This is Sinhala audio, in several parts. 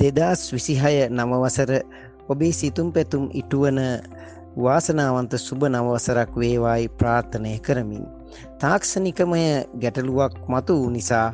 2026 නව වසර ඔබේ සිතුම් පැතුම් ඉටුවන වාසනාවන්ත සුබ නව වසරක් වේවායි ප්‍රාර්ථනා කරමින් තාක්ෂණිකමය ගැටලුවක් මතු වූ නිසා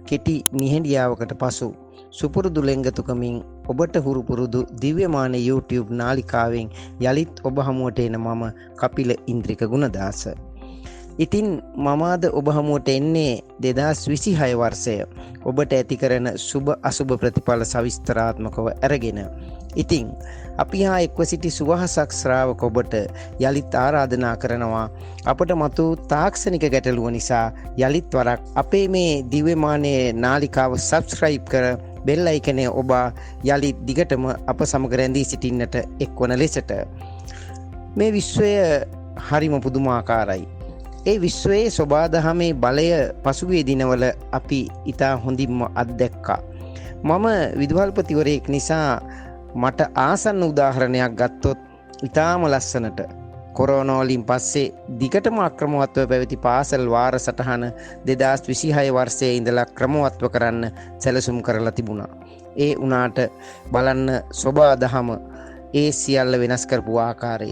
කෙටි නිහඬියාවකට පසු සුපුරුදු ලෙන්ගතුකමින් ඔබට හුරු පුරුදු දිව්‍යමාන YouTube නාලිකාවෙන් යලිත් ඔබ හමුවට එන මම කපිල ඉන්ද්‍රික ගුණදාස. ඉතින් මම අද ඔබ හමුවට එන්නේ 2026 වර්ෂය ඔබට ඇති කරන සුබ අසුබ ප්‍රතිඵල සවිස්තරාත්මකව අරගෙන. ඉතින් අපි හා එක්ව සිටි සුවහසක් ශ්‍රාවක ඔබට යලිත් ආරාධනා කරනවා අපට මතු තාක්ෂණික ගැටලුව නිසා යලිත් වරක් අපේ මේ දිව්‍යමානයේ නාලිකාව සබ්ස්ක්‍රයිබ් කර බෙල් අයිකනය ඔබ යලිත් දිගටම අප සමග රැඳී සිටින්නට එක්වන ලෙසට. මේ විශ්වය හරිම පුදුමාකාරයි. ඒ විශ්වයේ සොබාදහමේ බලය පසුගිය දිනවල අපි ඉතා හොඳින්ම අත්දැක්කා. මම විදුහල්පතිවරයෙක් නිසා මට ආසන්න උදාහරණයක් ගත්තොත් ඉතාම ලස්සනට කොරෝනා වලින් පස්සේ දිගටම අක්‍රමවත්ව පැවති පාසල් වාර සටහන 2026 වර්ෂයේ ඉඳලා ක්‍රමවත්ව කරන්න සැලසුම් කරලා තිබුණා. ඒ වුණාට බලන්න සොබාදහම ඒ සියල්ල වෙනස් කරපු ආකාරය.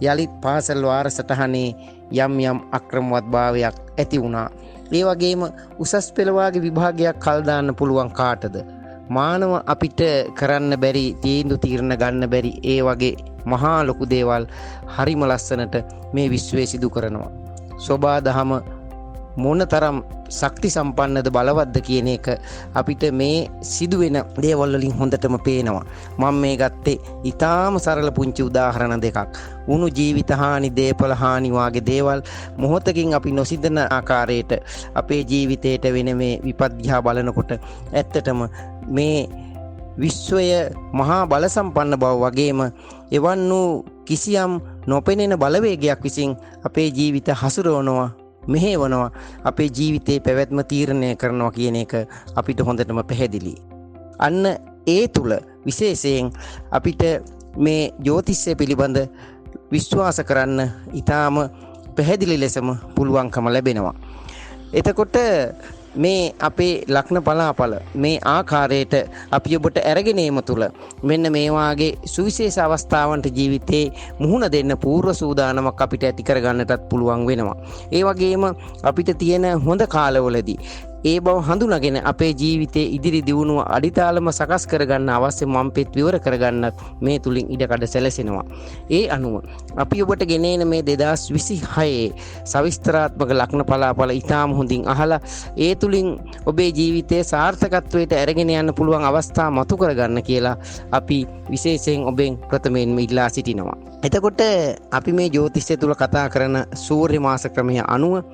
යලිත් පාසල් වාර සටහනේ යම් යම් අක්‍රමවත්භාවයක් ඇති වුණා. ඒ වගේම උසස් පෙළ වාගේ විභාගයක් කල් දාන්න පුළුවන් කාටද? මානව අපිට කරන්න බැරි තීන්දුව తీරන ගන්න බැරි ඒ වගේ මහා ලොකු දේවල් හරිම ලස්සනට මේ විශ්වයේ සිදු කරනවා. සෝබාදහම මොනතරම් ශක්ති සම්පන්නද බලවත්ද කියන එක අපිට මේ සිදුවෙන දේවල් වලින් හොඳටම පේනවා. මම මේ ගත්තේ ඊටාම සරල පුංචි උදාහරණ දෙකක්. උණු ජීවිත හානි, දේපල හානි වාගේ දේවල් මොහොතකින් අපි නොසිතන ආකාරයට අපේ ජීවිතයට වෙන මේ විපත්දිහා බලනකොට ඇත්තටම මේ විශ්වය මහා බල සම්පන්න බව වගේම එවන් වූ කිසියම් නොපෙනෙන බලවේගයක් විසින් අපේ ජීවිත හසුරවනවා, මෙහෙවනවා, අපේ ජීවිතේ පැවැත්ම තීරණය කරනවා කියන එක අපිට හොඳටම පැහැදිලි. අන්න ඒ තුල විශේෂයෙන් අපිට මේ ජ්‍යොතිෂය පිළිබඳ විශ්වාස කරන්න ඊටාම පැහැදිලි ලෙසම පුළුවන්කම ලැබෙනවා. එතකොට මේ අපේ ලග්න පලාපල මේ ආකාරයට අපි ඔබට අරගෙන ඒම තුල මෙන්න මේ වාගේ සුවිශේෂ අවස්ථාවන්ට ජීවිතේ මුහුණ දෙන්න පූර්ව සූදානමක් අපිට ඇති කරගන්නටත් පුළුවන් වෙනවා. ඒ වගේම අපිට තියෙන හොඳ කාලවලදී ඒ බව හඳුනාගෙන අපේ ජීවිතයේ ඉදිරි දියුණුව අඩිතාලම සකස් කරගන්න අවශ්‍ය මම්පෙත් විවර කරගන්නත් මේ තුලින් ඉඩකඩ සැලසෙනවා. ඒ අනුව අපි ඔබට ගෙනෙන මේ 2026 සවිස්තරාත්මක ලග්න පලාපල ඉතාම හොඳින් අහලා ඒ තුලින් ඔබේ ජීවිතයේ සාර්ථකත්වයට අරගෙන යන්න පුළුවන් අවස්ථා මතු කරගන්න කියලා අපි විශේෂයෙන් ඔබෙන් ප්‍රථමයෙන්ම ඉල්ලා සිටිනවා. එතකොට අපි මේ ජ්‍යොතිෂය තුල කතා කරන සූර්ය මාස ක්‍රමය අනුව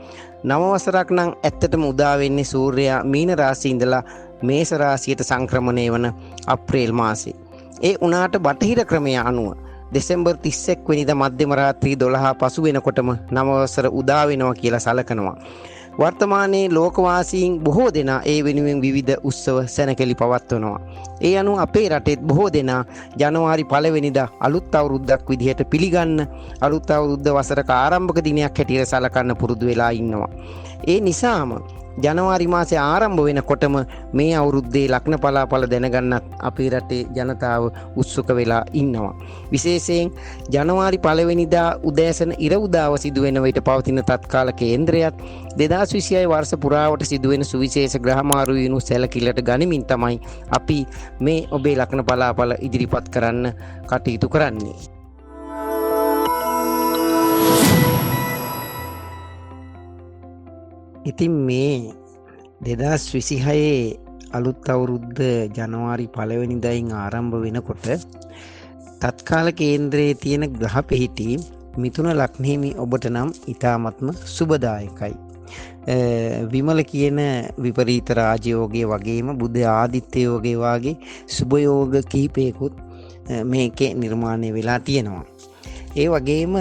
නව වසරක් නම් ඇත්තටම උදා වෙන්නේ සූර්යයා මීන රාශියේ ඉඳලා මේෂ රාශියට සංක්‍රමණය වන අප්‍රේල් මාසේ. ඒ උනාට බටහිර ක්‍රමය අනුව දෙසැම්බර් 31 වෙනිදා මධ්‍යම රාත්‍රී 12 පසු වෙනකොටම නව වසර උදා වෙනවා කියලා සලකනවා. වර්තමානයේ ලෝකවාසීන් බොහෝ දෙනා ඒ වෙනුවෙන් විවිධ උත්සව සැනකෙළි පවත්වනවා. ඒ අනුව අපේ රටෙත් බොහෝ දෙනා ජනවාරි 1 වෙනිදා අලුත් අවුරුද්දක් විදිහට පිළිගන්න අලුත් අවුරුද්ද වසරක ආරම්භක දිනයක් හැටියට සලකන්න පුරුදු වෙලා ඉන්නවා. ඒ නිසාම ජනවාරි මාසේ ආරම්භ වෙනකොටම මේ අවුරුද්දේ ලග්න පලාපල දැනගන්නත් අපේ රටේ ජනතාව උත්සුක වෙලා ඉන්නවා. විශේෂයෙන් ජනවාරි 1 වෙනිදා උදෑසන ඉර උදාව සිදුවෙන විට පවතින තත්කාල කේන්ද්‍රයත් 2026 වර්ෂ පුරාවට සිදුවෙන සුවිශේෂ ග්‍රහමාරු විනු සැලකිල්ලට ගනිමින් තමයි අපි මේ ඔබේ ලග්න පලාපල ඉදිරිපත් කරන්න කටයුතු කරන්නේ. ඉතින් මේ 2026 අලුත් අවුරුද්ද ජනවාරි 1 වෙනිදායින් ආරම්භ වෙනකොට තත්කාල කේන්ද්‍රයේ තියෙන ග්‍රහ පිහිටි මිථුන ලග්නෙහි ඔබට නම් ඊ타ත්ම සුබදායකයි. විමල කියන විපරීත රාජයෝගයේ වගේම බුද්ධ ආදිත්‍ය යෝගයේ වාගේ සුබ යෝග කිහිපයකුත් මේකේ නිර්මාණය වෙලා තියෙනවා. ඒ වගේම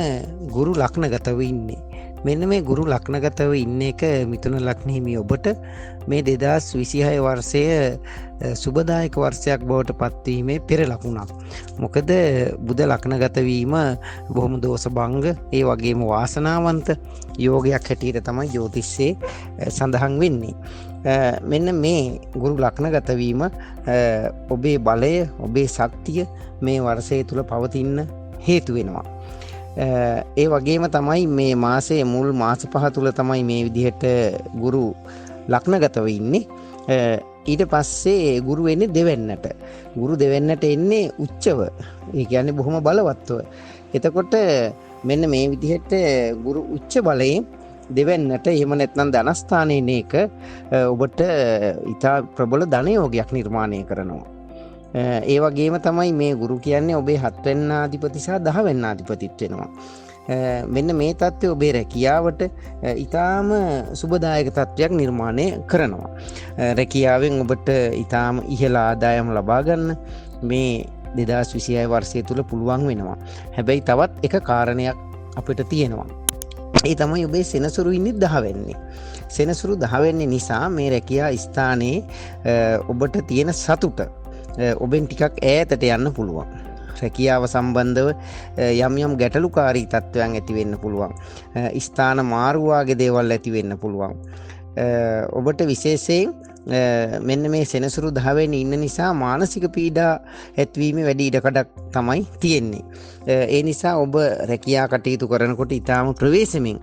ගුරු ලග්නගතව ඉන්නේ. මෙන්න මේ ගුරු ලක්නගතව ඉන්න එක මිථුන ලග්නෙහිමි ඔබට මේ 2026 වර්ෂය සුබදායක වර්ෂයක් බවට පත්වීමේ පෙර ලකුණක්. මොකද බුධ ලක්නගත වීම බොහොම දෝෂ භංග ඒ වගේම වාසනාවන්ත යෝගයක් හැටියට තමයි ජ්‍යොතිෂයේ සඳහන් වෙන්නේ. මෙන්න මේ ගුරු ලක්නගත වීම ඔබේ බලය ඔබේ ශක්තිය මේ වර්ෂය තුල පවතින්න හේතු වෙනවා. ඒ වගේම තමයි මේ මාසයේ මුල් මාස පහ තුල තමයි මේ විදිහට ගුරු ලග්නගතව ඉන්නේ. ඊට පස්සේ ගුරු එන්නේ දෙවැන්නට. ගුරු දෙවැන්නට එන්නේ උච්චව. ඒ කියන්නේ බොහොම බලවත්ව. එතකොට මෙන්න මේ විදිහට ගුරු උච්ච බලයෙන් දෙවැන්නට එහෙම නැත්නම් ධනස්ථානයේ නේක ඔබට ඊට ප්‍රබල ධන යෝගයක් නිර්මාණය කරනවා. ඒ වගේම තමයි මේ ගුරු කියන්නේ ඔබේ 7 වෙනි අධිපති සහ 10 වෙනි අධිපතිත් වෙනවා. මෙන්න මේ தත්ත්වය ඔබේ රැකියාවට ඊටාම සුබදායක තත්ත්වයක් නිර්මාණය කරනවා. රැකියාවෙන් ඔබට ඊටාම ඉහළ ආදායම් ලබා ගන්න මේ 2026 වර්ෂය තුල පුළුවන් වෙනවා. හැබැයි තවත් එක කාරණයක් අපිට තියෙනවා. ඒ තමයි ඔබේ සෙනසුරු ඉන්නේ 10 වෙන්නේ. සෙනසුරු 10 වෙන්නේ නිසා මේ රැකියා ස්ථානයේ ඔබට තියෙන සතුට ඔබෙන් ටිකක් ඈතට යන්න පුළුවන්. රැකියාව සම්බන්ධව යම් යම් ගැටලුකාරී තත්ත්වයන් ඇති වෙන්න පුළුවන්. ස්ථාන මාරු වාගේ දේවල් ඇති වෙන්න පුළුවන්. ඔබට විශේෂයෙන් මෙන්න මේ සෙනසුරු 10 වෙනි ඉන්න නිසා මානසික පීඩා ඇතිවීමේ වැඩි ඉඩකඩක් තමයි තියෙන්නේ. ඒ නිසා ඔබ රැකියා කටයුතු කරනකොට ඊටාම ප්‍රවේශමෙන්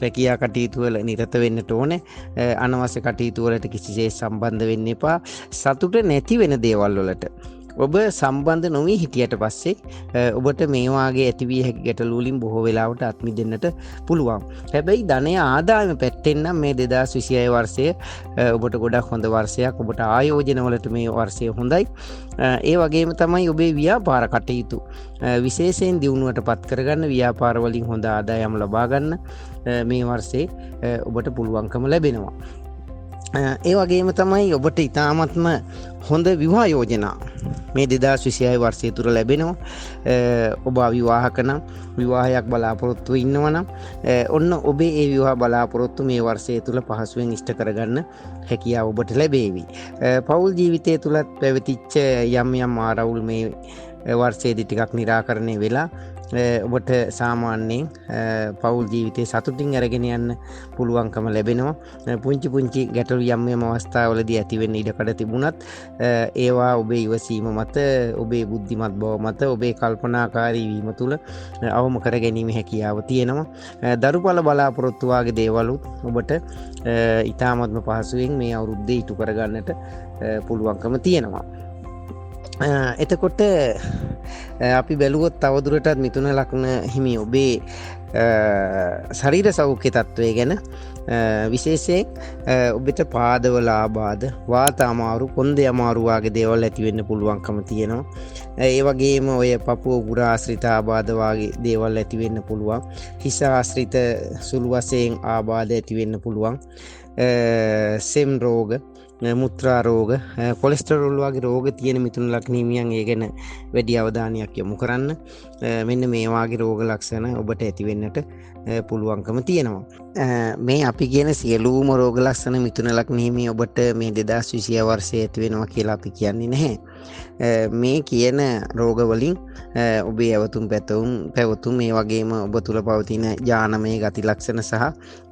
රැකියා කටයුතු වල නිරත වෙන්නට ඕනේ. අනවශ්‍ය කටයුතු වලට කිසිසේත් සම්බන්ධ වෙන්න එපා. සතුට නැති වෙන දේවල් වලට ඔබ සම්බන්ධ නොවී හිටියට පස්සේ ඔබට මේ වාගේ ඇතිවිය හැකි ගැටලු වලින් බොහෝ වෙලාවට අත් මිදෙන්නට පුළුවන්. හැබැයි ධනය ආදායම පැත්තෙන් නම් මේ 2026 වර්ෂය ඔබට ගොඩක් හොඳ වර්ෂයක්. ඔබට ආයෝජන වලට මේ වර්ෂය හොඳයි. ඒ වගේම තමයි ඔබේ ව්‍යාපාර කටයුතු විශේෂයෙන් දියුණුවට පත් කරගන්න, ව්‍යාපාර වලින් හොඳ ආදායම් ලබා ගන්න මේ වර්ෂයේ ඔබට පුළුවන්කම ලැබෙනවා. ඒ වගේම තමයි ඔබට ඉතාමත්ම හොඳ විවාහ යෝජනා මේ 2026 වර්ෂය තුර ලැබෙනවා. ඔබ අවිවාහක නම් විවාහයක් බලාපොරොත්තු ඉන්නවා නම් ඔන්න ඔබේ ඒ විවාහ බලාපොරොත්තු මේ වර්ෂය තුල පහසුවෙන් ඉෂ්ට කරගන්න හැකියාව ඔබට ලැබේවි. පෞල් ජීවිතය තුලත් පැවතිච්ච යම් යම් ආරවුල් මේ වර්ෂයේදී ටිකක් निराකරණය වෙලා ඔබට සාමාන්‍යයෙන් පෞල් ජීවිතේ සතුටින් අරගෙන යන්න පුළුවන්කම ලැබෙනවා. පුංචි පුංචි ගැටලු යම් යම් අවස්ථාවලදී ඇති වෙන්න ඉඩකඩ තිබුණත් ඒවා ඔබේ ඉවසීම මත, ඔබේ බුද්ධිමත් බව මත, ඔබේ කල්පනාකාරී වීම තුළ අවම කර ගැනීම හැකියාව තියෙනවා. දරුඵල බලාපොරොත්තු වාගේ දේවලුත් ඔබට ඊටාත්ම පහසුවෙන් මේ අවුරුද්දේ ඉටු කරගන්නට පුළුවන්කම තියෙනවා. එතකොට අපි බැලුවොත් තවදුරටත් මිථුන ලග්න හිමි ඔබේ ශරීර සෞඛ්‍ය තත්ත්වය ගැන විශේෂයෙන් ඔබට පාදවල ආබාධ, වාත අමාරු, කොන්දේ අමාරු වගේ දේවල් ඇති වෙන්න පුළුවන්කම තියෙනවා. ඒ වගේම ඔය පපුව උගුර ආශ්‍රිත ආබාධ වගේ දේවල් ඇති වෙන්න පුළුවන්. හිස ආශ්‍රිත සුළු වශයෙන් ආබාධ ඇති වෙන්න පුළුවන්. සෙම් රෝග, මුත්‍රා රෝග, කොලෙස්ටරෝල් වගේ රෝග තියෙන මිථුන ලග්න හිමියන් ඒ ගැන වැඩි අවධානයක් යොමු කරන්න. මෙන්න මේ වගේ රෝග ලක්ෂණ ඔබට ඇති වෙන්නට පුළුවන්කම තියෙනවා. මේ අපි කියන සියලුම රෝග ලක්ෂණ මිථුන ලග්න හිමිය ඔබට මේ 2026 වර්ෂයේ ඇති වෙනවා කියලා අපි කියන්නේ නැහැ. මේ කියන රෝග වලින් ඔබේ අවතුම් පැවතුම් මේ වගේම ඔබ තුල පවතින ඥානමය ගති ලක්ෂණ සහ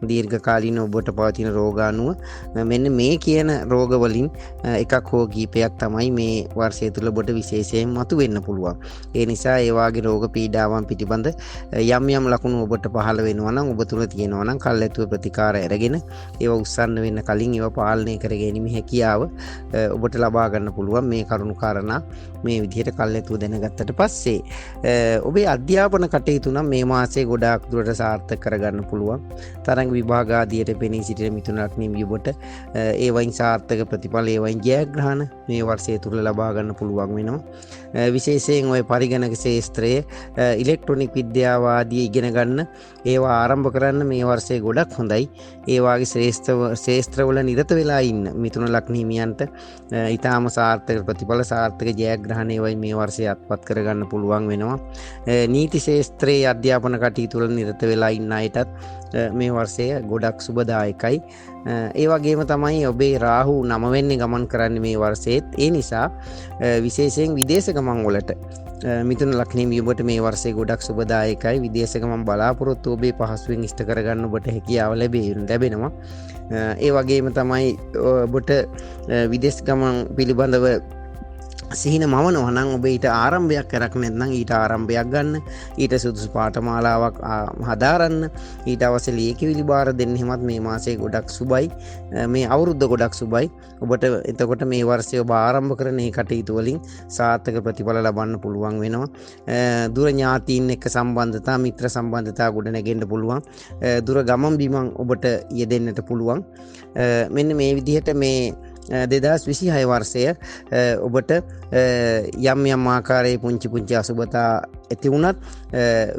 දීර්ඝකාලීන ඔබට පවතින රෝගාණුව මෙන්න මේ කියන රෝග වලින් එකක් හෝ කීපයක් තමයි මේ වර්ෂය තුල ඔබට විශේෂයෙන් මතුවෙන්න පුළුවන්. ඒ නිසා ඒ වාගේ රෝග පීඩාවන් පිටිබඳ යම් යම් ලකුණු ඔබට පහළ වෙනවා නම් ඔබ තුල තියෙනවා නම් කල්ැතුව ප්‍රතිකාර අරගෙන ඒවා උස්සන්න වෙන්න කලින් ඒවා පාලනය කර ගැනීම හැකියාව ඔබට ලබා ගන්න පුළුවන්. මේ කරුණු කාරණා මේ විදිහට කල්ැතුව දැනගත්තට පස්සේ ඔබේ අධ්‍යාපන කටයුතු නම් මේ මාසයේ ගොඩාක් දුරට සාර්ථක කරගන්න පුළුවන්. තරඟ විභාග ආදියට පෙනී සිටින මිථුන ලග්න හිමි ඔබට ඒ වයින් සාර්ථක ප්‍රතිඵල, ඒ වයින් ජයග්‍රහණ මේ වර්ෂය තුල ලබා ගන්න පුළුවන් වෙනවා. විශේෂයෙන් ඔය පරිගණක ශාස්ත්‍රයේ ඉලෙක්ට්‍රොනික විද්‍යාව ආදී ඉගෙන ගන්න ඒවා ආරම්භ කරන්න මේ වර්ෂයේ ගොඩක් හොඳයි. ඒ වාගේ ශ්‍රේෂ්ඨ ශාස්ත්‍රවල නිරත වෙලා ඉන්න මිථුන ලග්න හිමියන්ට ඊටාම සාර්ථක ප්‍රතිඵල සාර්ථක ජයග්‍රහණය වයි මේ වර්ෂය අත්පත් කරගන්න පුළුවන් වෙනවා. නීති ශේස්ත්‍රයේ අධ්‍යාපන කටයුතු වල නිරත වෙලා ඉන්න අයටත් මේ වර්ෂය ගොඩක් සුබදායකයි. ඒ වගේම තමයි ඔබේ රාහු 9 වෙනි ගමන් කරන්නේ මේ වර්ෂයේත්. ඒ නිසා විශේෂයෙන් විදේශ ගමන් වලට මිථුන ලග්නයේ ඔබට මේ වර්ෂයේ ගොඩක් සුබදායකයි. විදේශ ගමන් බලාපොරොත්තු ඔබේ පහසුවෙන් ඉෂ්ට කරගන්න ඔබට හැකියාව ලැබෙනවා. ඒ වගේම තමයි ඔබට විදේශ ගමන් පිළිබඳව සිහින මවනවා නම් ඔබ ඊට ආරම්භයක් කරක් නැත්නම් ඊට ආරම්භයක් ගන්න, ඊට සුදුසු පාඨමාලාවක් හදාරන්න, ඊට අවශ්‍ය ලියකියවිලි බාර දෙන්න. එහෙමත් මේ මාසයේ ගොඩක් සුබයි, මේ අවුරුද්ද ගොඩක් සුබයි. ඔබට එතකොට මේ වර්ෂය ඔබ ආරම්භ කරන මේ කටයුතු වලින් සාර්ථක ප්‍රතිඵල ලබන්න පුළුවන් වෙනවා. දුර ඥාතීන් එක්ක සම්බන්ධතා, මිත්‍ර සම්බන්ධතා ගොඩ නැගෙන්න පුළුවන්. දුර ගමන් බිමන් ඔබට යෙදෙන්නට පුළුවන්. මෙන්න මේ විදිහට මේ 2026 වර්ෂය ඔබට යම් යම් ආකාරයේ පුංචි අසුබතා ඇති වුණත්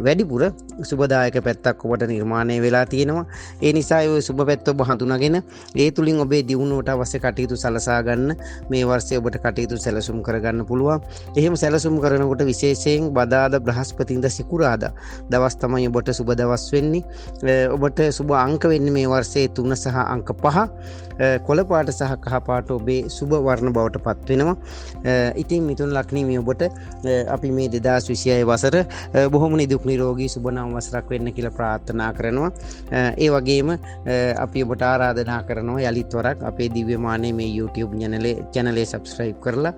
වැඩිපුර සුබදායක පැත්තක් ඔබට නිර්මාණය වෙලා තියෙනවා. ඒ නිසා ඒ සුබ පැත්ත ඔබ හඳුනාගෙන ඒ තුලින් ඔබේ දියුණුවට අවශ්‍ය කටයුතු සලසා ගන්න මේ වර්ෂයේ ඔබට කටයුතු සැලසුම් කරගන්න පුළුවන්. එහෙම සැලසුම් කරනකොට විශේෂයෙන් බදාදා බ්‍රහස්පතින්දා සිකුරාදා දවස් තමයි ඔබට සුබ දවස් වෙන්නේ. ඔබට සුබ අංක වෙන්නේ මේ වර්ෂයේ 3 සහ අංක 5. කොළ පාට සහ කහ පාට ඔබේ සුබ වර්ණ බවට පත් වෙනවා. ඉතින් මිථුන ලග්නයේ ඔබට අපි මේ 2026 වසර බොහොම නිදුක් නිරෝගී සුබ නව වසරක් වෙන්න කියලා ප්‍රාර්ථනා කරනවා. ඒ වගේම අපි ඔබට ආරාධනා කරනවා යලිත් වරක් අපේ දිව්‍යමානයේ මේ YouTube channel subscribe කරලා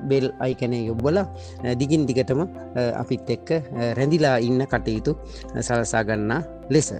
bell icon එක ඔබලා දිගින් දිගටම අපිත් එක්ක රැඳිලා ඉන්න කටයුතු සලසා ගන්නා ලෙස